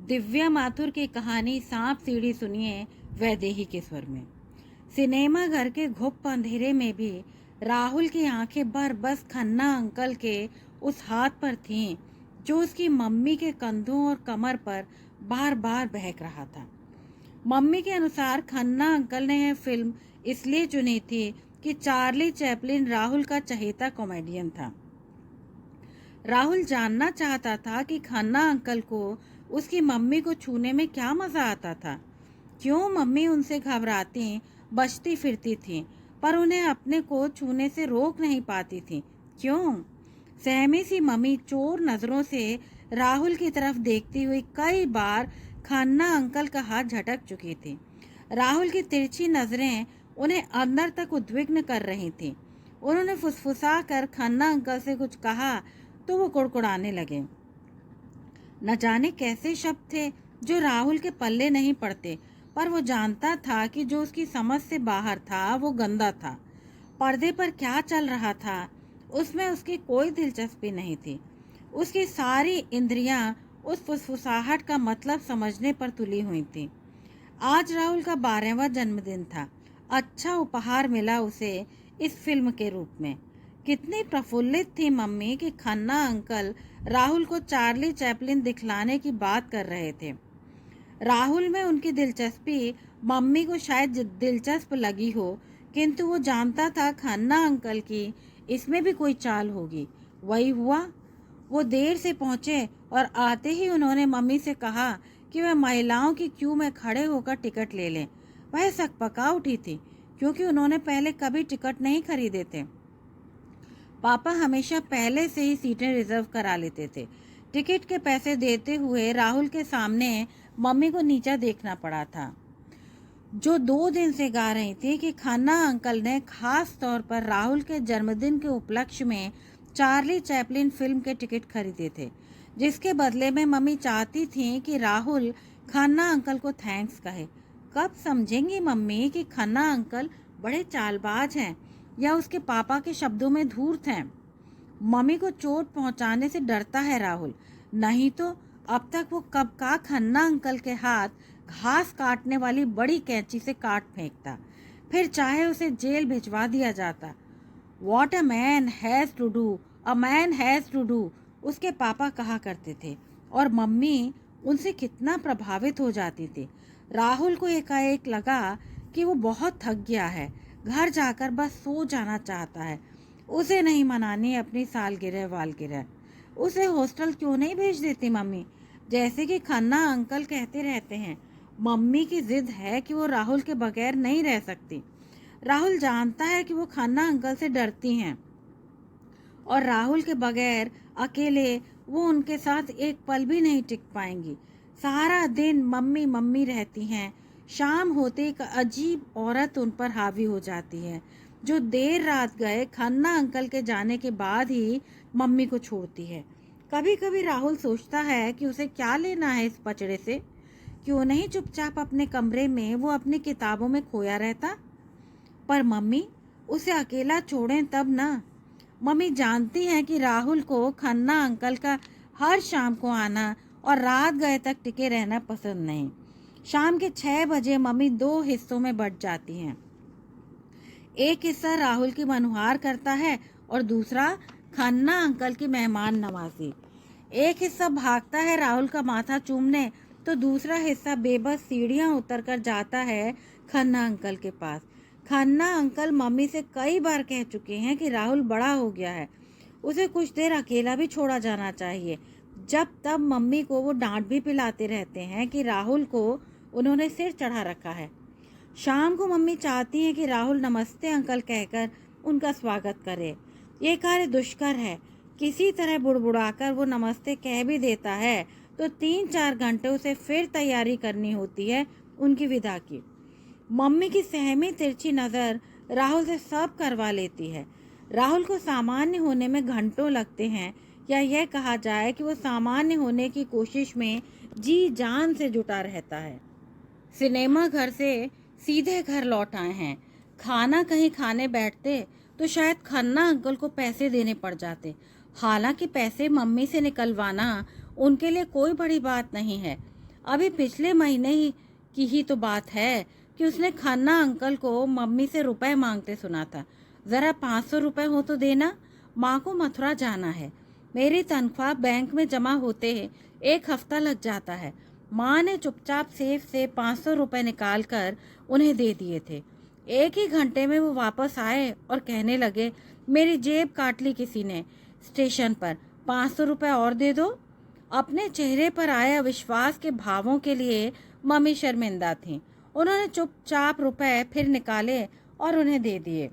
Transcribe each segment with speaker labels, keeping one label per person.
Speaker 1: दिव्या माथुर की कहानी सांप सीढ़ी सुनिए वैदेही के स्वर में। सिनेमा घर के घुप अंधेरे में भी राहुल की आंखें बस खन्ना अंकल के उस हाथ पर थीं जो उसकी मम्मी के कंधों और कमर पर बार बार बहक रहा था। मम्मी के अनुसार खन्ना अंकल ने यह फिल्म इसलिए चुनी थी कि चार्ली चैपलिन राहुल का चहेता कॉमेडियन था। राहुल जानना चाहता था कि खन्ना अंकल को उसकी मम्मी को छूने में क्या मज़ा आता था। क्यों मम्मी उनसे घबराती बचती फिरती थी पर उन्हें अपने को छूने से रोक नहीं पाती थी। क्यों? सहमी सी मम्मी चोर नज़रों से राहुल की तरफ देखती हुई कई बार खन्ना अंकल का हाथ झटक चुकी थी। राहुल की तिरछी नज़रें उन्हें अंदर तक उद्विग्न कर रही थीं। उन्होंने फुसफुसा कर खन्ना अंकल से कुछ कहा तो वो कुड़कुड़ाने लगे। न जाने कैसे शब्द थे जो राहुल के पल्ले नहीं पड़ते, पर वो जानता था कि जो उसकी समझ से बाहर था वो गंदा था। पर्दे पर क्या चल रहा था उसमें उसकी कोई दिलचस्पी नहीं थी। उसकी सारी इंद्रियां उस फुसफुसाहट का मतलब समझने पर तुली हुई थी। आज राहुल का 12वां जन्मदिन था। अच्छा उपहार मिला उसे इस फिल्म के रूप में। कितनी प्रफुल्लित थी मम्मी कि खन्ना अंकल राहुल को चार्ली चैपलिन दिखलाने की बात कर रहे थे। राहुल में उनकी दिलचस्पी मम्मी को शायद दिलचस्प लगी हो, किंतु वो जानता था खन्ना अंकल की इसमें भी कोई चाल होगी। वही हुआ। वो देर से पहुंचे और आते ही उन्होंने मम्मी से कहा कि वह महिलाओं की क्यू में खड़े होकर टिकट ले लें। वह सकपका उठी थी क्योंकि उन्होंने पहले कभी टिकट नहीं खरीदे थे। पापा हमेशा पहले से ही सीटें रिजर्व करा लेते थे। टिकट के पैसे देते हुए राहुल के सामने मम्मी को नीचा देखना पड़ा था, जो 2 दिन से गा रही थी कि खन्ना अंकल ने खास तौर पर राहुल के जन्मदिन के उपलक्ष्य में चार्ली चैपलिन फिल्म के टिकट खरीदे थे, जिसके बदले में मम्मी चाहती थी कि राहुल खन्ना अंकल को थैंक्स कहे। कब समझेंगी मम्मी कि खन्ना अंकल बड़े चालबाज हैं या उसके पापा के शब्दों में धूर्त हैं। मम्मी को चोट पहुंचाने से डरता है राहुल, नहीं तो अब तक वो कब का खन्ना अंकल के हाथ घास काटने वाली बड़ी कैंची से काट फेंकता, फिर चाहे उसे जेल भिजवा दिया जाता। What a man has to do, a man has to do, उसके पापा कहा करते थे और मम्मी उनसे कितना प्रभावित हो जाती थी। राहुल को एकाएक लगा कि वो बहुत थक गया है, घर जाकर बस सो जाना चाहता है। उसे नहीं मनानी अपनी सालगिरह वालगिरह। उसे हॉस्टल क्यों नहीं भेज देती मम्मी, जैसे कि खन्ना अंकल कहते रहते हैं। मम्मी की जिद है कि वो राहुल के बगैर नहीं रह सकती। राहुल जानता है कि वो खन्ना अंकल से डरती हैं और राहुल के बगैर अकेले वो उनके साथ एक पल भी नहीं टिक पाएंगी। सारा दिन मम्मी मम्मी रहती हैं। शाम होते एक अजीब औरत उन पर हावी हो जाती है, जो देर रात गए खन्ना अंकल के जाने के बाद ही मम्मी को छोड़ती है। कभी कभी राहुल सोचता है कि उसे क्या लेना है इस पचड़े से। क्यों नहीं चुपचाप अपने कमरे में वो अपनी किताबों में खोया रहता। पर मम्मी उसे अकेला छोड़ें तब ना। मम्मी जानती हैं कि राहुल को खन्ना अंकल का हर शाम को आना और रात गए तक टिके रहना पसंद नहीं। शाम के 6 बजे मम्मी 2 हिस्सों में बंट जाती हैं। एक हिस्सा राहुल की मनुहार करता है और दूसरा खन्ना अंकल की मेहमान नवाजी। एक हिस्सा भागता है राहुल का माथा चूमने, तो दूसरा हिस्सा बेबस सीढ़ियां उतरकर जाता है खन्ना अंकल के पास। खन्ना अंकल मम्मी से कई बार कह चुके हैं कि राहुल बड़ा हो गया है, उसे कुछ देर अकेला भी छोड़ा जाना चाहिए। जब तब मम्मी को वो डांट भी पिलाते रहते हैं कि राहुल को उन्होंने सिर चढ़ा रखा है। शाम को मम्मी चाहती हैं कि राहुल नमस्ते अंकल कहकर उनका स्वागत करे। ये कार्य दुष्कर है। किसी तरह बुड़बुड़ाकर वो नमस्ते कह भी देता है तो 3-4 घंटे उसे फिर तैयारी करनी होती है उनकी विदा की। मम्मी की सहमी तिरछी नज़र राहुल से सब करवा लेती है। राहुल को सामान्य होने में घंटों लगते हैं, या यह कहा जाए कि वो सामान्य होने की कोशिश में जी जान से जुटा रहता है। सिनेमा घर से सीधे घर लौट आए हैं। खाना कहीं खाने बैठते तो शायद खन्ना अंकल को पैसे देने पड़ जाते। हालांकि पैसे मम्मी से निकलवाना उनके लिए कोई बड़ी बात नहीं है। अभी पिछले महीने ही की ही तो बात है कि उसने खन्ना अंकल को मम्मी से रुपए मांगते सुना था। ज़रा 500 रुपए हो तो देना, माँ को मथुरा जाना है। मेरी तनख्वाह बैंक में जमा होते 1 हफ्ता लग जाता है। माँ ने चुपचाप सेफ से 500 रुपए निकाल कर उन्हें दे दिए थे। 1 ही घंटे में वो वापस आए और कहने लगे, मेरी जेब काट ली किसी ने स्टेशन पर, 500 रुपए और दे दो। अपने चेहरे पर आए अविश्वास के भावों के लिए मम्मी शर्मिंदा थीं। उन्होंने चुपचाप रुपए फिर निकाले और उन्हें दे दिए।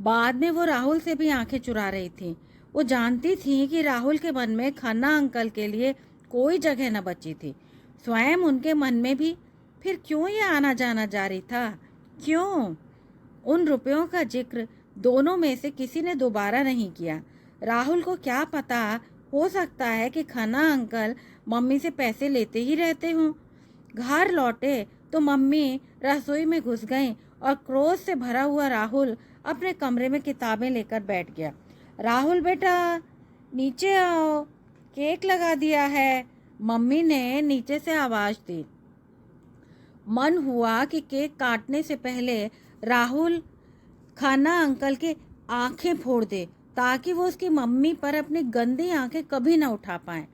Speaker 1: बाद में वो राहुल से भी आंखें चुरा रही थी। वो जानती थी कि राहुल के मन में खन्ना अंकल के लिए कोई जगह न बची थी। स्वयं उनके मन में भी फिर क्यों ये आना जाना जारी था? क्यों? उन रुपयों का जिक्र दोनों में से किसी ने दोबारा नहीं किया। राहुल को क्या पता, हो सकता है कि खन्ना अंकल मम्मी से पैसे लेते ही रहते हों। घर लौटे तो मम्मी रसोई में घुस गईं और क्रोध से भरा हुआ राहुल अपने कमरे में किताबें लेकर बैठ गया। राहुल बेटा, नीचे आओ, केक लगा दिया है, मम्मी ने नीचे से आवाज दी। मन हुआ कि केक काटने से पहले राहुल खन्ना अंकल के आंखें फोड़ दे, ताकि वो उसकी मम्मी पर अपनी गंदी आंखें कभी न उठा पाए।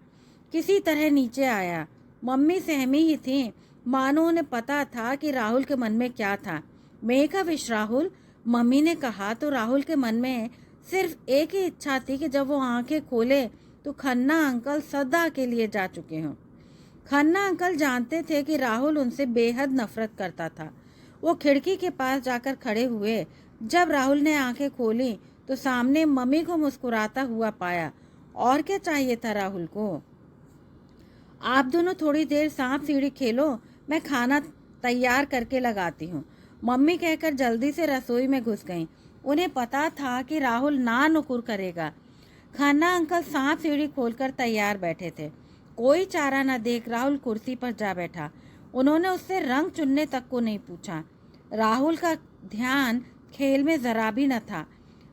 Speaker 1: किसी तरह नीचे आया। मम्मी सहमी ही थी, मानो उन्हें पता था कि राहुल के मन में क्या था। Make a wish Rahul, mummy ने कहा तो राहुल के मन में सिर्फ एक ही इच्छा थी कि जब वो आंखें खोले तो खन्ना अंकल सदा के लिए जा चुके हों। खन्ना अंकल जानते थे कि राहुल उनसे बेहद नफरत करता था। वो खिड़की के पास जाकर खड़े हुए। जब राहुल ने आंखें खोली तो सामने मम्मी को मुस्कुराता हुआ पाया। और क्या चाहिए था राहुल को? आप दोनों थोड़ी देर सांप सीढ़ी खेलो, मैं खाना तैयार करके लगाती हूँ, मम्मी कहकर जल्दी से रसोई में घुस गईं। उन्हें पता था कि राहुल ना नुकुर करेगा। खन्ना अंकल सांप सीढ़ी खोलकर तैयार बैठे थे। कोई चारा न देख राहुल कुर्सी पर जा बैठा। उन्होंने उससे रंग चुनने तक को नहीं पूछा। राहुल का ध्यान खेल में जरा भी न था।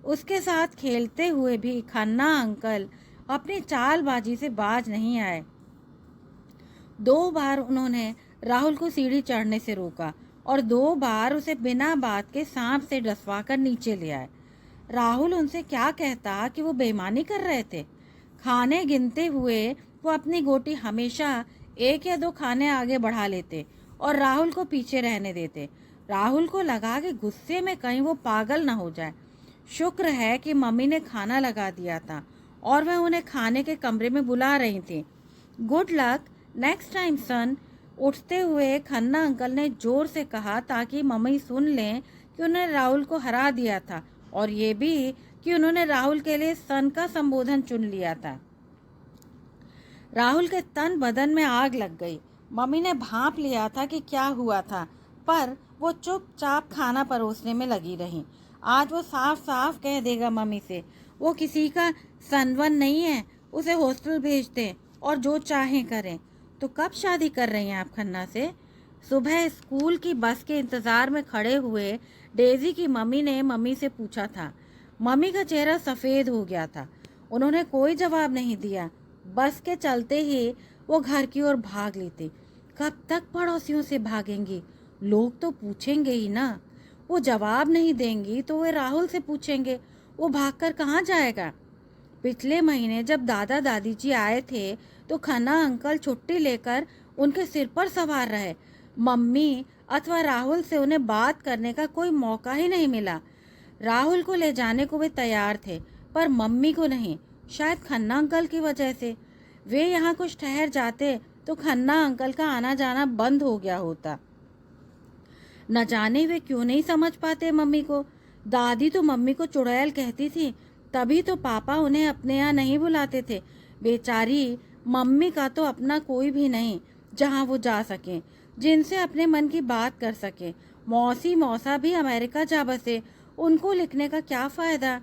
Speaker 1: उसके साथ खेलते हुए भी खन्ना अंकल अपनी चालबाजी से बाज नहीं आए। 2 बार उन्होंने राहुल को सीढ़ी चढ़ने से रोका और 2 बार उसे बिना बात के सांप से डसवा कर नीचे ले आए। राहुल उनसे क्या कहता कि वो बेईमानी कर रहे थे। खाने गिनते हुए वो अपनी गोटी हमेशा 1 या 2 खाने आगे बढ़ा लेते और राहुल को पीछे रहने देते। राहुल को लगा कि गुस्से में कहीं वो पागल न हो जाए। शुक्र है कि मम्मी ने खाना लगा दिया था और वह उन्हें खाने के कमरे में बुला रही थी। गुड लक नेक्स्ट टाइम सन, उठते हुए खन्ना अंकल ने जोर से कहा ताकि मम्मी सुन लें कि उन्होंने राहुल को हरा दिया था और ये भी कि उन्होंने राहुल के लिए सन का संबोधन चुन लिया था। राहुल के तन बदन में आग लग गई। मम्मी ने भांप लिया था कि क्या हुआ था, पर वो चुपचाप खाना परोसने में लगी रही। आज वो साफ साफ कह देगा मम्मी से, वो किसी का सनवन नहीं है, उसे हॉस्टल भेज दें और जो चाहें करें। तो कब शादी कर रही हैं आप खन्ना से? सुबह स्कूल की बस के इंतज़ार में खड़े हुए डेजी की मम्मी ने मम्मी से पूछा था। मम्मी का चेहरा सफ़ेद हो गया था। उन्होंने कोई जवाब नहीं दिया। बस के चलते ही वो घर की ओर भाग लेती। कब तक पड़ोसियों से भागेंगी? लोग तो पूछेंगे ही ना। वो जवाब नहीं देंगी तो वे राहुल से पूछेंगे। वो भागकर कहाँ जाएगा? पिछले महीने जब दादा दादी जी आए थे तो खन्ना अंकल छुट्टी लेकर उनके सिर पर सवार रहे। मम्मी अथवा राहुल से उन्हें बात करने का कोई मौका ही नहीं मिला। राहुल को ले जाने को वे तैयार थे, पर मम्मी को नहीं। शायद खन्ना अंकल की वजह से। वे यहाँ कुछ ठहर जाते तो खन्ना अंकल का आना जाना बंद हो गया होता। न जाने वे क्यों नहीं समझ पाते मम्मी को। दादी तो मम्मी को चुड़ैल कहती थी, तभी तो पापा उन्हें अपने यहाँ नहीं बुलाते थे। बेचारी मम्मी का तो अपना कोई भी नहीं जहाँ वो जा सकें, जिनसे अपने मन की बात कर सकें। मौसी मौसा भी अमेरिका जा बसे, उनको लिखने का क्या फ़ायदा?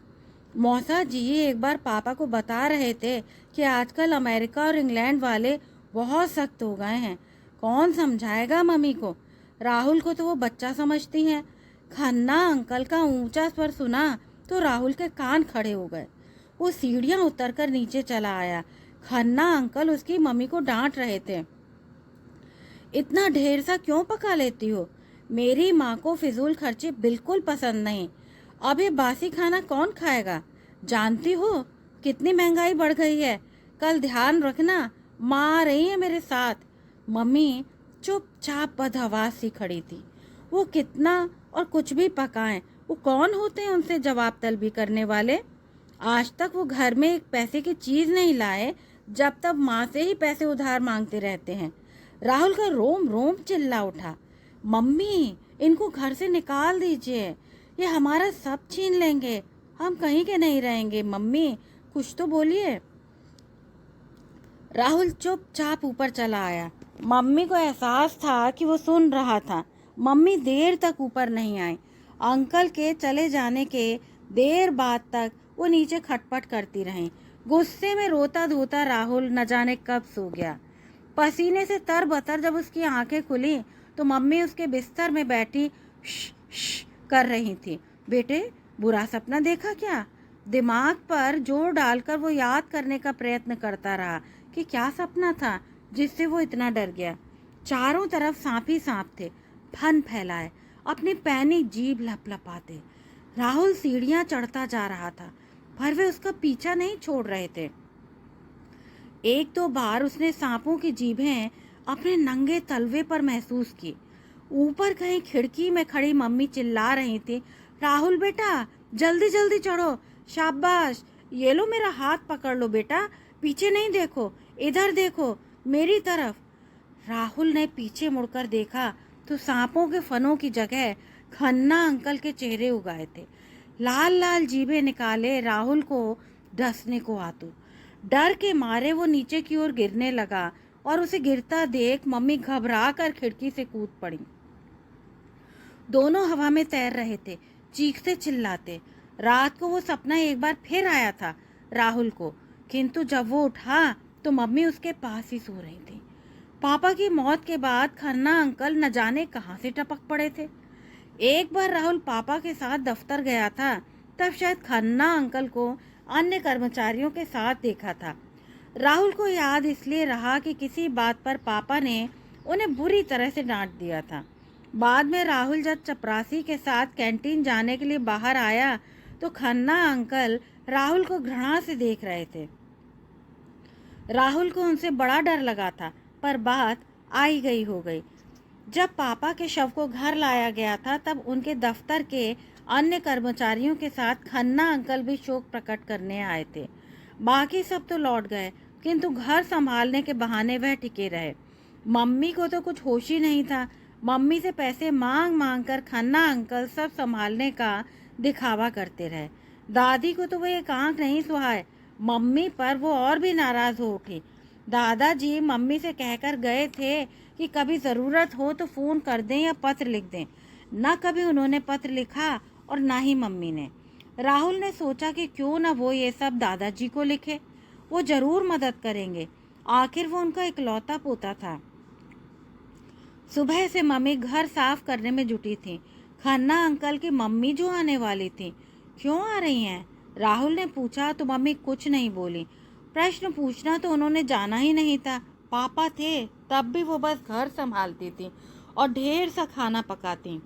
Speaker 1: मौसा जी एक बार पापा को बता रहे थे कि आजकल अमेरिका और इंग्लैंड वाले बहुत सख्त हो गए हैं। कौन समझाएगा मम्मी को? राहुल को तो वो बच्चा समझती हैं। खन्ना अंकल का ऊंचा स्वर सुना तो राहुल के कान खड़े हो गए। वो सीढ़ियाँ उतरकर नीचे चला आया। खन्ना अंकल उसकी मम्मी को डांट रहे थे। इतना ढेर सा क्यों पका लेती हो? मेरी माँ को फिजूल खर्ची बिल्कुल पसंद नहीं। अब ये बासी खाना कौन खाएगा? जानती हो कितनी महंगाई बढ़ गई है। कल ध्यान रखना, माँ आ रही है मेरे साथ। मम्मी चुपचाप बदहवास सी खड़ी थी। वो कितना और कुछ भी पकाएं, वो कौन होते हैं उनसे जवाब तलबी करने वाले? आज तक वो घर में एक पैसे की चीज नहीं लाए, जब तब माँ से ही पैसे उधार मांगते रहते हैं। राहुल का रोम रोम चिल्ला उठा। मम्मी, इनको घर से निकाल दीजिए, ये हमारा सब छीन लेंगे, हम कहीं के नहीं रहेंगे। मम्मी कुछ तो बोलिए। राहुल चुपचाप ऊपर चला आया। मम्मी को एहसास था कि वो सुन रहा था। मम्मी देर तक ऊपर नहीं आई। अंकल के चले जाने के देर बाद तक वो नीचे खटपट करती रही। गुस्से में रोता धोता राहुल न जाने कब सो गया। पसीने से तरबतर जब उसकी आंखें खुली तो मम्मी उसके बिस्तर में बैठी श कर रही थी। बेटे, बुरा सपना देखा क्या? दिमाग पर जोर डालकर वो याद करने का प्रयत्न करता रहा कि क्या सपना था जिससे वो इतना डर गया। चारों तरफ सांप ही सांप थे, फन फैलाए, अपनी पैनी जीभ लपलपाते। राहुल सीढ़ियां चढ़ता जा रहा था, पर वे उसका पीछा नहीं छोड़ रहे थे। एक दो बार उसने सांपों की जीभें अपने नंगे तलवे पर महसूस की। ऊपर कहीं खिड़की में खड़ी मम्मी चिल्ला रही थी, राहुल बेटा, जल्दी जल्दी चढ़ो, शाबाश, ये लो मेरा हाथ पकड़ लो बेटा, पीछे नहीं देखो, इधर देखो, मेरी तरफ। राहुल ने पीछे मुड़कर देखा तो सांपों के फनों की जगह खन्ना अंकल के चेहरे उगाए थे। लाल लाल जीभें निकाले राहुल को डसने को आतुर। डर के मारे वो नीचे की ओर गिरने लगा और उसे गिरता देख मम्मी घबरा कर खिड़की से कूद पड़ी। दोनों हवा में तैर रहे थे, चीखते चिल्लाते। रात को वो सपना एक बार फिर आया था राहुल को, किंतु जब वो उठा तो मम्मी उसके पास ही सो रही थी। पापा की मौत के बाद खन्ना अंकल न जाने कहां से टपक पड़े थे। एक बार राहुल पापा के साथ दफ्तर गया था, तब शायद खन्ना अंकल को अन्य कर्मचारियों के साथ देखा था। राहुल को याद इसलिए रहा कि किसी बात पर पापा ने उन्हें बुरी तरह से डांट दिया था। बाद में राहुल जब चपरासी के साथ कैंटीन जाने के लिए बाहर आया तो खन्ना अंकल राहुल को घृणा से देख रहे थे। राहुल को उनसे बड़ा डर लगा था, पर बात आई गई हो गई। जब पापा के शव को घर लाया गया था तब उनके दफ्तर के अन्य कर्मचारियों के साथ खन्ना अंकल भी शोक प्रकट करने आए थे। बाकी सब तो लौट गए, किंतु घर संभालने के बहाने वह टिके रहे। मम्मी को तो कुछ होश ही नहीं था। मम्मी से पैसे मांग मांग कर खन्ना अंकल सब संभालने का दिखावा करते रहे। दादी को तो वो एक आंख नहीं सुहाए। मम्मी पर वो और भी नाराज हो उठी। दादाजी मम्मी से कहकर गए थे कि कभी ज़रूरत हो तो फ़ोन कर दें या पत्र लिख दें। न कभी उन्होंने पत्र लिखा और ना ही मम्मी ने। राहुल ने सोचा कि क्यों न वो ये सब दादाजी को लिखे, वो ज़रूर मदद करेंगे। आखिर वो उनका इकलौता पोता था। सुबह से मम्मी घर साफ करने में जुटी थी। खन्ना अंकल की मम्मी जो आने वाली थी, क्यों आ रही हैं? राहुल ने पूछा तो मम्मी कुछ नहीं बोली। प्रश्न पूछना तो उन्होंने जाना ही नहीं था। पापा थे तब भी वो बस घर संभालती थी और ढेर सा खाना पकाती।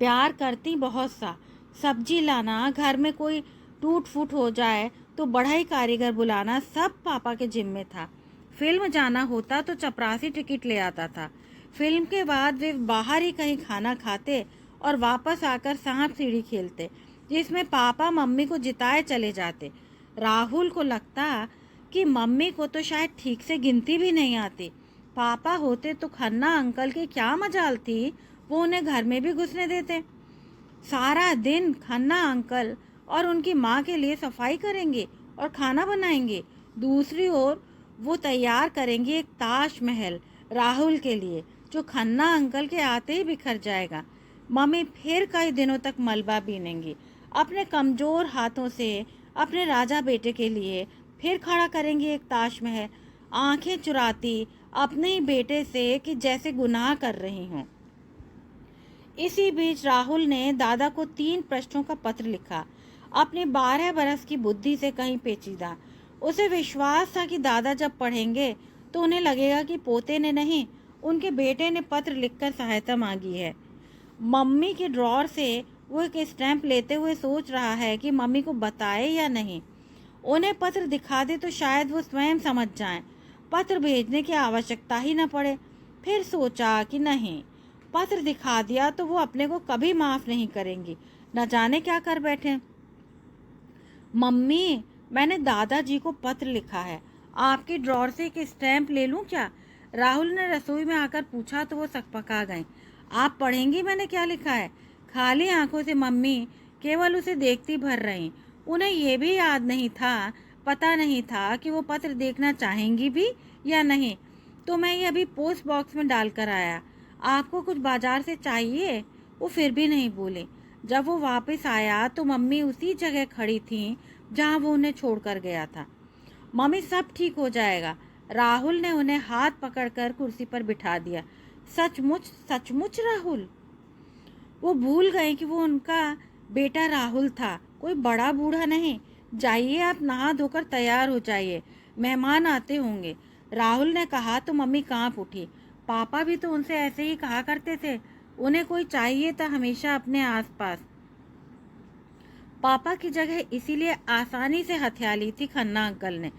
Speaker 1: प्यार करती बहुत सा। सब्जी लाना, घर में कोई टूट फूट हो जाए तो बढ़ई कारीगर बुलाना, सब पापा के जिम्मे था। फिल्म जाना होता तो चपरासी टिकट ले आता था। फिल्म के बाद वे बाहर ही कहीं खाना खाते और वापस आकर सांप सीढ़ी खेलते, जिसमें पापा मम्मी को जिताए चले जाते। राहुल को लगता कि मम्मी को तो शायद ठीक से गिनती भी नहीं आती। पापा होते तो खन्ना अंकल की क्या मजाल थी, वो उन्हें घर में भी घुसने देते। सारा दिन खन्ना अंकल और उनकी माँ के लिए सफाई करेंगे और खाना बनाएंगे। दूसरी ओर वो तैयार करेंगे एक ताजमहल राहुल के लिए, जो खन्ना अंकल के आते ही बिखर जाएगा। मम्मी फिर कई दिनों तक मलबा बीनेंगी अपने कमज़ोर हाथों से अपने राजा बेटे के लिए। फिर खड़ा करेंगी एक ताजमहल, आंखें चुराती अपने ही बेटे से कि जैसे गुनाह कर रही हों। इसी बीच राहुल ने दादा को 3 प्रश्नों का पत्र लिखा, अपनी 12 बरस की बुद्धि से कहीं पेचीदा। उसे विश्वास था कि दादा जब पढ़ेंगे तो उन्हें लगेगा कि पोते ने नहीं, उनके बेटे ने पत्र लिखकर सहायता मांगी है। मम्मी के ड्रॉर से वो एक स्टैम्प लेते हुए सोच रहा है कि मम्मी को बताए या नहीं। उन्हें पत्र दिखा दे तो शायद वो स्वयं समझ जाएं, पत्र भेजने की आवश्यकता ही न पड़े। फिर सोचा कि नहीं, पत्र दिखा दिया तो वो अपने को कभी माफ़ नहीं करेंगी, न जाने क्या कर बैठे। मम्मी, मैंने दादाजी को पत्र लिखा है, आपके ड्रॉर से एक स्टैम्प ले लूं क्या? राहुल ने रसोई में आकर पूछा तो वो सकपका गए। आप पढ़ेंगी मैंने क्या लिखा है? खाली आंखों से मम्मी केवल उसे देखती भर रहीं। उन्हें ये भी याद नहीं था, पता नहीं था कि वो पत्र देखना चाहेंगी भी या नहीं। तो मैं ये अभी पोस्ट बॉक्स में डाल कर आया। आपको कुछ बाजार से चाहिए? वो फिर भी नहीं बोले। जब वो वापस आया तो मम्मी उसी जगह खड़ी थी जहाँ वो उन्हें छोड़कर गया था। मम्मी, सब ठीक हो जाएगा। राहुल ने उन्हें हाथ पकड़कर कुर्सी पर बिठा दिया। सचमुच सचमुच राहुल? वो भूल गए कि वो उनका बेटा राहुल था, कोई बड़ा बूढ़ा नहीं। जाइए, आप नहा धोकर तैयार हो जाइए, मेहमान आते होंगे, राहुल ने कहा तो मम्मी कांप उठी। पापा भी तो उनसे ऐसे ही कहा करते थे, उन्हें कोई चाहिए था हमेशा अपने आसपास। पापा की जगह इसीलिए आसानी से हथिया ली थी खन्ना अंकल ने।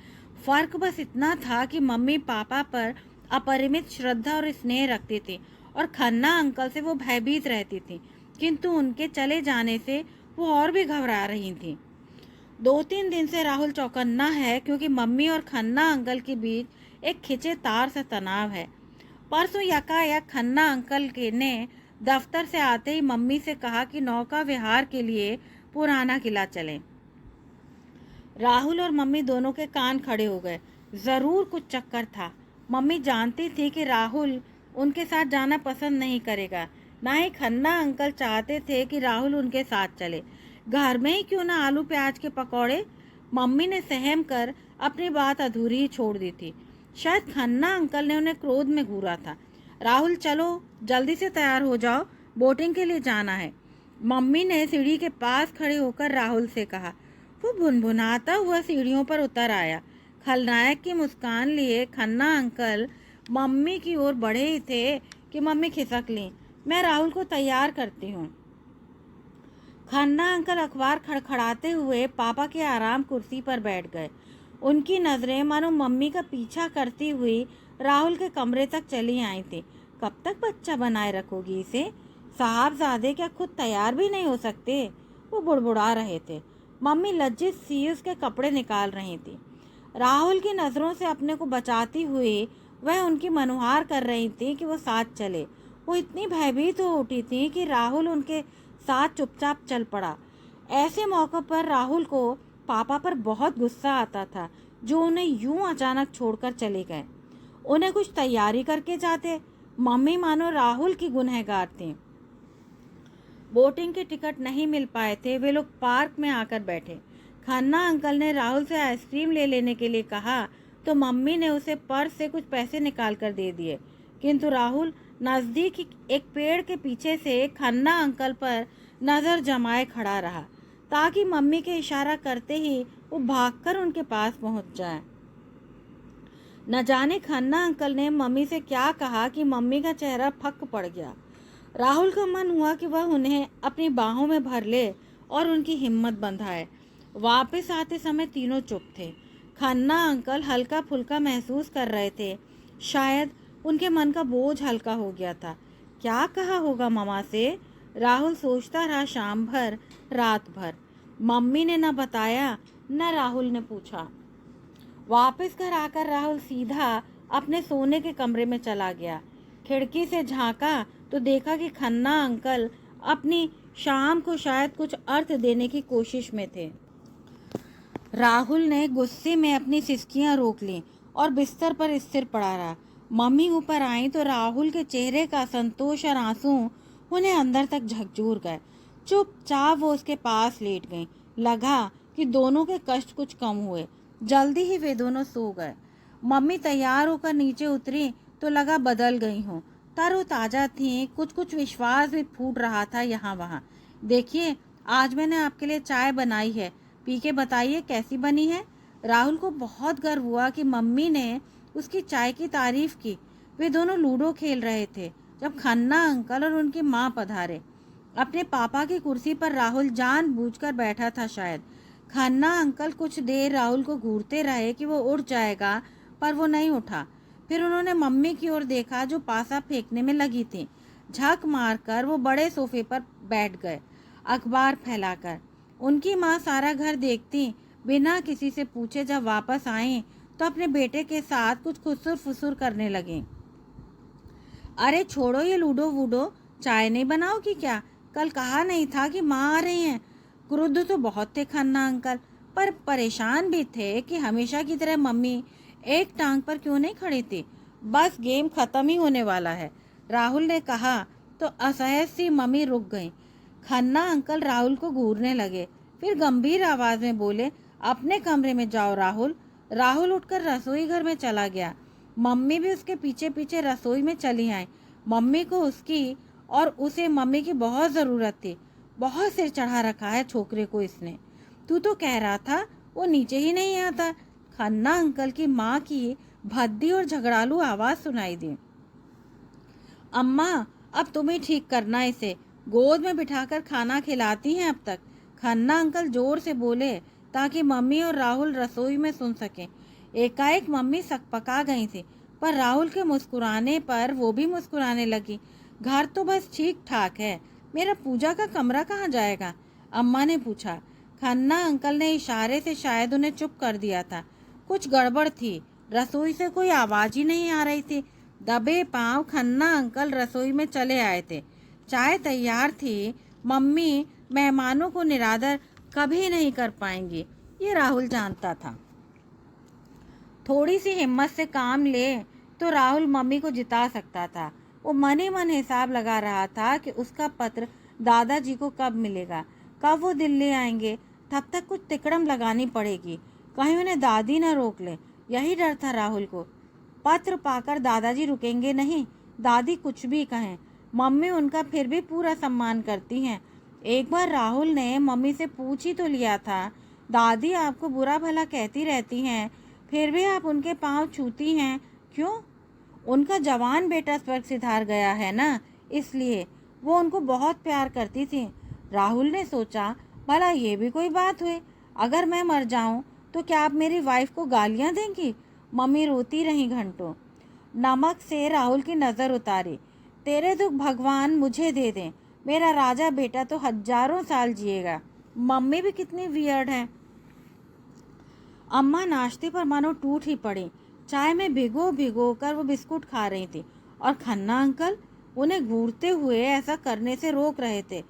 Speaker 1: फर्क बस इतना था कि मम्मी पापा पर अपरिमित श्रद्धा और स्नेह रखती थी और खन्ना अंकल से वो भयभीत रहती थी, किंतु उनके चले जाने से वो और भी घबरा रही थी। 2-3 दिन से राहुल चौकन्ना है क्योंकि मम्मी और खन्ना अंकल के बीच एक खिंचे तार सा तनाव है। परसों यकायक खन्ना अंकल के ने दफ्तर से आते ही मम्मी से कहा कि नौका विहार के लिए पुराना किला चलें। राहुल और मम्मी दोनों के कान खड़े हो गए। जरूर कुछ चक्कर था। मम्मी जानती थी कि राहुल उनके साथ जाना पसंद नहीं करेगा, ना ही खन्ना अंकल चाहते थे कि राहुल उनके साथ चले। घर में ही क्यों ना आलू प्याज के पकौड़े? मम्मी ने सहम कर अपनी बात अधूरी ही छोड़ दी थी। शायद खन्ना अंकल ने उन्हें क्रोध में घूरा था। राहुल, चलो जल्दी से तैयार हो जाओ, बोटिंग के लिए जाना है, मम्मी ने सीढ़ी के पास खड़े होकर राहुल से कहा। वो भुनभुनाता हुआ सीढ़ियों पर उतर आया। खलनायक की मुस्कान लिए खन्ना अंकल मम्मी की ओर बढ़े ही थे कि मम्मी खिसक लीं। मैं राहुल को तैयार करती हूँ। खन्ना अंकल अखबार खड़खड़ाते हुए पापा के आराम कुर्सी पर बैठ गए। उनकी नजरें मानो मम्मी का पीछा करती हुई राहुल के कमरे तक चली आई थी। कब तक बच्चा बनाए रखोगी इसे? साहबजादे क्या खुद तैयार भी नहीं हो सकते? वो बुड़बुड़ा रहे थे। मम्मी लज्जित सी उसके कपड़े निकाल रही थी। राहुल की नज़रों से अपने को बचाती हुई वह उनकी मनुहार कर रही थी कि वो साथ चले। वो इतनी भयभीत हो उठी थी कि राहुल उनके साथ चुपचाप चल पड़ा। ऐसे मौक़ों पर राहुल को पापा पर बहुत गुस्सा आता था, जो उन्हें यूं अचानक छोड़कर चले गए। उन्हें कुछ तैयारी करके जाते। मम्मी मानो राहुल की गुनहगार थी। बोटिंग के टिकट नहीं मिल पाए थे। वे लोग पार्क में आकर बैठे। खन्ना अंकल ने राहुल से आइसक्रीम ले लेने के लिए कहा तो मम्मी ने उसे पर्स से कुछ पैसे निकाल कर दे दिए, किंतु राहुल नज़दीक एक पेड़ के पीछे से खन्ना अंकल पर नज़र जमाए खड़ा रहा, ताकि मम्मी के इशारा करते ही वो भागकर उनके पास पहुंच जाए। न जाने खन्ना अंकल ने मम्मी से क्या कहा कि मम्मी का चेहरा फक पड़ गया। राहुल का मन हुआ कि वह उन्हें अपनी बाहों में भर ले और उनकी हिम्मत बंधाए। वापस आते समय तीनों चुप थे। खन्ना अंकल हल्का फुल्का महसूस कर रहे थे। शायद उनके मन का बोझ हल्का हो गया था। क्या कहा होगा मामा से? राहुल सोचता रहा शाम भर, रात भर। मम्मी ने न बताया, न राहुल ने पूछा। वापस घर आकर राहुल सीधा अपने सोने के कमरे में चला गया। खिड़की से झांका तो देखा कि खन्ना अंकल अपनी शाम को शायद कुछ अर्थ देने की कोशिश में थे। राहुल ने गुस्से में अपनी सिसकियां रोक लीं और बिस्तर पर स्थिर पड़ा रहा। मम्मी ऊपर आई तो राहुल के चेहरे का संतोष और आंसू उन्हें अंदर तक झकझोर गए। चुपचाप वो उसके पास लेट गईं। लगा कि दोनों के कष्ट कुछ कम हुए। जल्दी ही वे दोनों सो गए। मम्मी तैयार होकर नीचे उतरी तो लगा बदल गई हों। तरोताजा थी, कुछ कुछ विश्वास भी फूट रहा था यहाँ वहाँ। देखिए, आज मैंने आपके लिए चाय बनाई है, पी के बताइए कैसी बनी है। राहुल को बहुत गर्व हुआ कि मम्मी ने उसकी चाय की तारीफ की। वे दोनों लूडो खेल रहे थे जब खन्ना अंकल और उनकी माँ पधारे। अपने पापा की कुर्सी पर राहुल जानबूझकर बैठा था शायद। खन्ना अंकल कुछ देर राहुल को घूरते रहे कि वो उठ जाएगा, पर वो नहीं उठा। फिर उन्होंने मम्मी की ओर देखा जो पासा फेंकने में लगी थी। झक मारकर वो बड़े सोफे पर बैठ गए, अखबार फैलाकर। उनकी माँ सारा घर देखती, बिना किसी से पूछे जब वापस आई तो अपने बेटे के साथ कुछ खुसुर फुसुर करने लगी। अरे छोड़ो ये लूडो वूडो, चाय नहीं बनाओगी क्या? कल कहा नहीं था कि माँ आ रही हैं? क्रुद्ध तो बहुत थे खन्ना अंकल, पर परेशान भी थे कि हमेशा की तरह मम्मी एक टांग पर क्यों नहीं खड़ी थी। बस गेम खत्म ही होने वाला है, राहुल ने कहा तो असहज सी मम्मी रुक गई। खन्ना अंकल राहुल को घूरने लगे, फिर गंभीर आवाज में बोले, अपने कमरे में जाओ राहुल। राहुल उठकर रसोई घर में चला गया। मम्मी भी उसके पीछे पीछे रसोई में चली आई। मम्मी को उसकी और उसे मम्मी की बहुत ज़रूरत थी। बहुत सिर चढ़ा रखा है छोकरे को इसने। तू तो कह रहा था वो नीचे ही नहीं आता। खन्ना अंकल की माँ की भद्दी और झगड़ालू आवाज़ सुनाई दी। अम्मा, अब तुम ही ठीक करना इसे, गोद में बिठाकर खाना खिलाती हैं अब तक। खन्ना अंकल जोर से बोले ताकि मम्मी और राहुल रसोई में सुन सकें। एकाएक मम्मी सकपका गई थी, पर राहुल के मुस्कुराने पर वो भी मुस्कुराने लगी। घर तो बस ठीक ठाक है, मेरा पूजा का कमरा कहाँ जाएगा? अम्मा ने पूछा। खन्ना अंकल ने इशारे से शायद उन्हें चुप कर दिया था। कुछ गड़बड़ थी, रसोई से कोई आवाज़ ही नहीं आ रही थी। दबे पांव खन्ना अंकल रसोई में चले आए थे। चाय तैयार थी। मम्मी मेहमानों को निरादर कभी नहीं कर पाएंगी, ये राहुल जानता था। थोड़ी सी हिम्मत से काम ले तो राहुल मम्मी को जिता सकता था। वो मन ही मन हिसाब लगा रहा था कि उसका पत्र दादाजी को कब मिलेगा, कब वो दिल्ली आएंगे। तब तक कुछ तिकड़म लगानी पड़ेगी, कहीं उन्हें दादी न रोक ले। यही डर था राहुल को। पत्र पाकर दादाजी रुकेंगे नहीं, दादी कुछ भी कहें, मम्मी उनका फिर भी पूरा सम्मान करती हैं। एक बार राहुल ने मम्मी से पूछ ही तो लिया था, दादी आपको बुरा भला कहती रहती हैं, फिर भी आप उनके पाँव छूती हैं क्यों? उनका जवान बेटा स्वर्ग सिधार गया है ना, इसलिए वो उनको बहुत प्यार करती थी। राहुल ने सोचा, भला ये भी कोई बात हुई, अगर मैं मर जाऊं तो क्या आप मेरी वाइफ को गालियां देंगी? मम्मी रोती रही घंटों। नमक से राहुल की नज़र उतारी। तेरे दुख भगवान मुझे दे दें, मेरा राजा बेटा तो हजारों साल जिएगा। मम्मी भी कितनी वियर्ड है। अम्मा नाश्ते पर मानो टूट ही पड़ी। चाय में भिगो भिगो कर वो बिस्कुट खा रही थी, और खन्ना अंकल उन्हें घूरते हुए ऐसा करने से रोक रहे थे।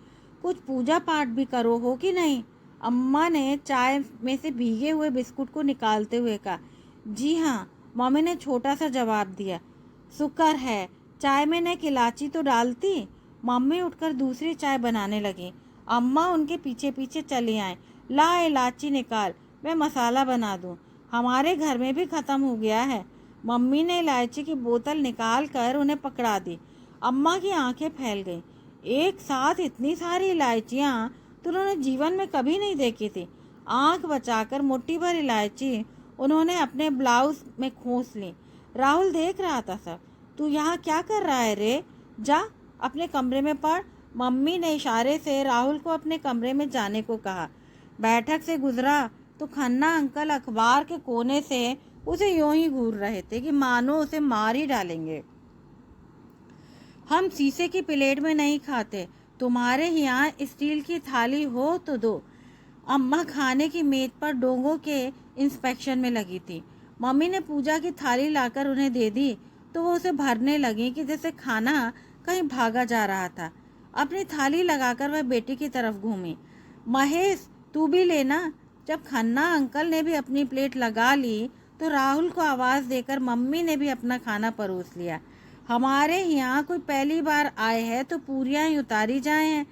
Speaker 1: कुछ पूजा पाठ भी करो हो कि नहीं? अम्मा ने चाय में से भीगे हुए बिस्कुट को निकालते हुए कहा। जी हाँ, मम्मी ने छोटा सा जवाब दिया। शुक्र है, चाय में न इलायची तो डालती। मम्मी उठकर दूसरी चाय बनाने लगी। अम्मा उनके पीछे पीछे चली आए। ला इलायची निकाल, मैं मसाला बना दूं। हमारे घर में भी ख़त्म हो गया है। मम्मी ने इलायची की बोतल निकाल कर उन्हें पकड़ा दी। अम्मा की आंखें फैल गईं। एक साथ इतनी सारी इलायचियाँ तो उन्होंने जीवन में कभी नहीं देखी थी। आंख बचाकर मुट्ठी भर इलायची उन्होंने अपने ब्लाउज में खोस ली। राहुल देख रहा था सब। तू यहाँ क्या कर रहा है रे? जा अपने कमरे में पढ़। मम्मी ने इशारे से राहुल को अपने कमरे में जाने को कहा। बैठक से गुजरा तो खन्ना अंकल अखबार के कोने से उसे यूं ही घूर रहे थे कि मानो उसे मार ही डालेंगे। हम शीशे की प्लेट में नहीं खाते, तुम्हारे यहाँ स्टील की थाली हो तो दो। अम्मा खाने की मेज पर डोंगों के इंस्पेक्शन में लगी थी। मम्मी ने पूजा की थाली लाकर उन्हें दे दी तो वो उसे भरने लगी कि जैसे खाना कहीं भागा जा रहा था। अपनी थाली लगाकर वह बेटी की तरफ घूमी। महेश, तू भी लेना। जब खन्ना अंकल ने भी अपनी प्लेट लगा ली तो राहुल को आवाज़ देकर मम्मी ने भी अपना खाना परोस लिया। हमारे यहाँ कोई पहली बार आए हैं तो पूरियाँ ही उतारी जाए हैं।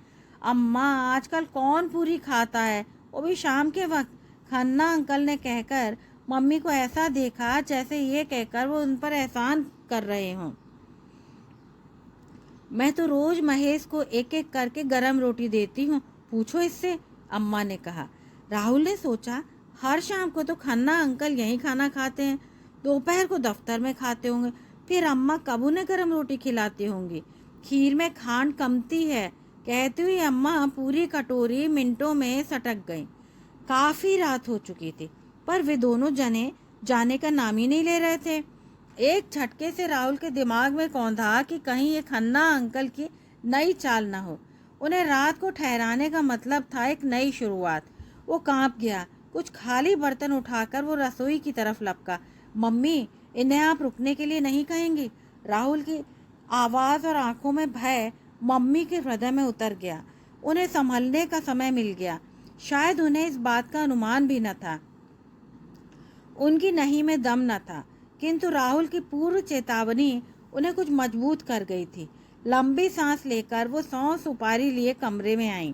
Speaker 1: अम्मा, आजकल कौन पूरी खाता है, वो भी शाम के वक्त? खन्ना अंकल ने कहकर मम्मी को ऐसा देखा जैसे ये कहकर वो उन पर एहसान कर रहे हों। मैं तो रोज महेश को एक एक करके गरम रोटी देती हूँ, पूछो इससे, अम्मा ने कहा। राहुल ने सोचा, हर शाम को तो खन्ना अंकल यहीं खाना खाते हैं, दोपहर को दफ्तर में खाते होंगे, फिर अम्मा कब उन्हें गर्म रोटी खिलाती होंगी। खीर में खांड कमती है, कहती हुई अम्मा पूरी कटोरी मिनटों में सटक गई। काफी रात हो चुकी थी, पर वे दोनों जने जाने का नाम ही नहीं ले रहे थे। एक झटके से राहुल के दिमाग में कौंधा कि कहीं ये खन्ना अंकल की नई चाल न हो। उन्हें रात को ठहराने का मतलब था एक नई शुरुआत। वो कांप गया। कुछ खाली बर्तन उठाकर वो रसोई की तरफ लपका। मम्मी, इन्हें आप रुकने के लिए नहीं कहेंगी? राहुल की आवाज और आंखों में भय मम्मी के हृदय में उतर गया। उन्हें संभलने का समय मिल गया। शायद उन्हें इस बात का अनुमान भी न था, उनकी नहीं में दम न था, किंतु राहुल की पूर्व चेतावनी उन्हें कुछ मजबूत कर गई थी। लंबी सांस लेकर वो 100 सुपारी लिए कमरे में आई।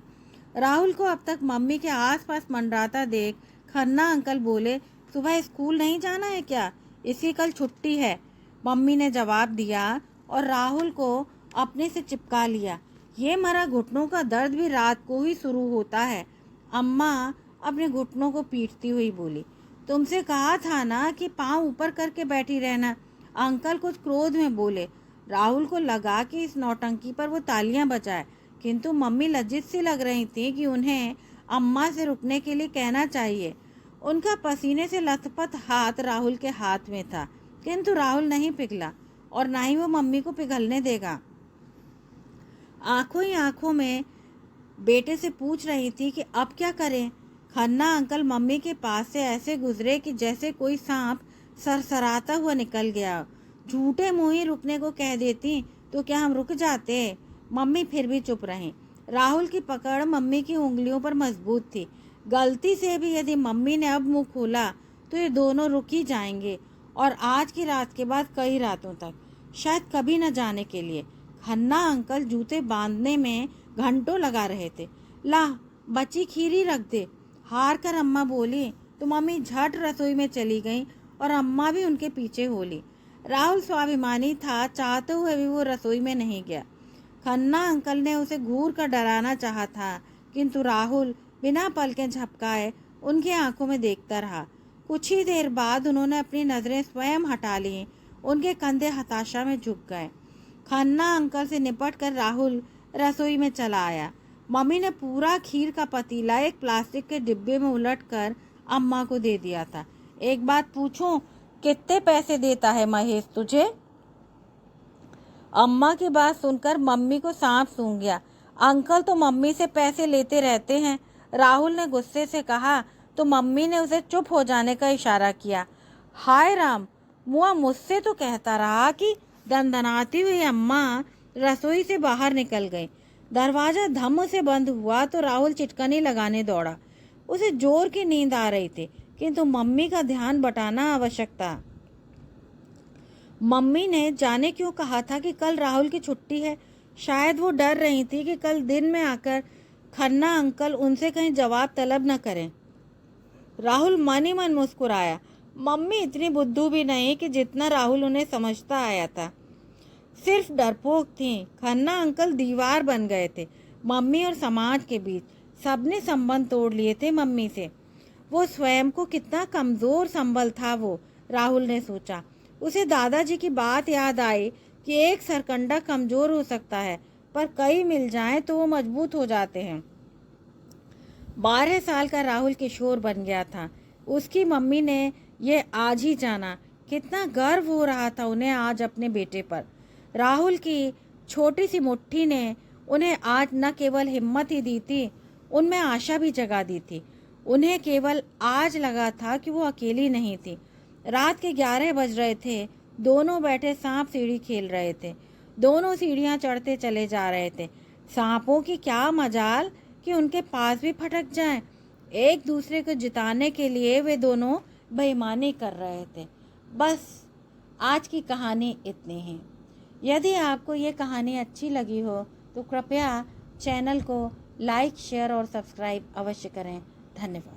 Speaker 1: राहुल को अब तक मम्मी के आसपास मंडराता देख खन्ना अंकल बोले, सुबह स्कूल नहीं जाना है क्या? इसकी कल छुट्टी है, मम्मी ने जवाब दिया और राहुल को अपने से चिपका लिया। ये मरा घुटनों का दर्द भी रात को ही शुरू होता है। अम्मा अपने घुटनों को पीटती हुई बोली, तुमसे कहा था ना कि पाँव ऊपर करके बैठी रहना। अंकल कुछ क्रोध में बोले। राहुल को लगा कि इस नौटंकी पर वो तालियां बजाए, किंतु मम्मी लज्जित सी लग रही थी कि उन्हें अम्मा से रुकने के लिए कहना चाहिए। उनका पसीने से लथपथ हाथ राहुल के हाथ में था, किंतु राहुल नहीं पिघला और ना ही वो मम्मी को पिघलने देगा। आंखों ही आंखों में बेटे से पूछ रही थी कि अब क्या करें। खन्ना अंकल मम्मी के पास से ऐसे गुजरे कि जैसे कोई सांप सरसराता हुआ निकल गया। झूठे मुँह ही रुकने को कह देती तो क्या हम रुक जाते? मम्मी फिर भी चुप रहीं। राहुल की पकड़ मम्मी की उंगलियों पर मजबूत थी। गलती से भी यदि मम्मी ने अब मुंह खोला तो ये दोनों रुक ही जाएंगे, और आज की रात के बाद कई रातों तक, शायद कभी न जाने के लिए। खन्ना अंकल जूते बांधने में घंटों लगा रहे थे। ला, बची खीर ही रख दे, हार कर अम्मा बोली तो मम्मी झट रसोई में चली गई और अम्मा भी उनके पीछे हो ली। राहुल स्वाभिमानी था, चाहते हुए भी वो रसोई में नहीं गया। खन्ना अंकल ने उसे घूर कर डराना चाहा था, किंतु राहुल बिना पलकें झपकाए उनकी आंखों में देखता रहा। कुछ ही देर बाद उन्होंने अपनी नजरें स्वयं हटा ली। उनके कंधे हताशा में झुक गए। खन्ना अंकल से निपट कर राहुल रसोई में चला आया। मम्मी ने पूरा खीर का पतीला एक प्लास्टिक के डिब्बे में उलटकर अम्मा को दे दिया था। एक बात पूछूं, कितने पैसे देता है महेश तुझे? अम्मा की बात सुनकर मम्मी को सांप सूंघ गया। अंकल तो मम्मी से पैसे लेते रहते हैं, राहुल ने गुस्से से कहा तो मम्मी ने उसे चुप हो जाने का इशारा किया। हाय राम, मुआ मुझसे तो कहता रहा कि दनदनाती हुई अम्मा रसोई से बाहर निकल गई। दरवाजा धम्म से बंद हुआ तो राहुल चिटकनी लगाने दौड़ा। उसे जोर की नींद आ रही थी, किंतु मम्मी का ध्यान बटाना आवश्यक था। मम्मी ने जाने क्यों कहा था कि कल राहुल की छुट्टी है। शायद वो डर रही थी कि कल दिन में आकर खन्ना अंकल उनसे कहीं जवाब तलब न करें। राहुल मन ही मन मुस्कुराया। मम्मी इतनी बुद्धू भी नहीं कि जितना राहुल उन्हें समझता आया था। सिर्फ डरपोक थी। खन्ना अंकल दीवार बन गए थे मम्मी और समाज के बीच। सबने संबंध तोड़ लिए थे मम्मी से। वो स्वयं को कितना कमजोर संबल था वो, राहुल ने सोचा। उसे दादाजी की बात याद आई कि एक सरकंडा कमजोर हो सकता है, पर कई मिल जाएं तो वो मजबूत हो जाते हैं। 12 साल का राहुल किशोर बन गया था। उसकी मम्मी ने ये आज ही जाना। कितना गर्व हो रहा था उन्हें आज अपने बेटे पर। राहुल की छोटी सी मुट्ठी ने उन्हें आज न केवल हिम्मत ही दी थी, उनमें आशा भी जगा दी थी। उन्हें केवल आज लगा था कि वो अकेली नहीं थी। रात के 11 बज रहे थे। दोनों बैठे सांप सीढ़ी खेल रहे थे। दोनों सीढ़ियां चढ़ते चले जा रहे थे। सांपों की क्या मजाल कि उनके पास भी फटक जाएं। एक दूसरे को जिताने के लिए वे दोनों बेईमानी कर रहे थे। बस आज की कहानी इतनी ही। यदि आपको ये कहानी अच्छी लगी हो तो कृपया चैनल को लाइक, शेयर और सब्सक्राइब अवश्य करें। धन्यवाद।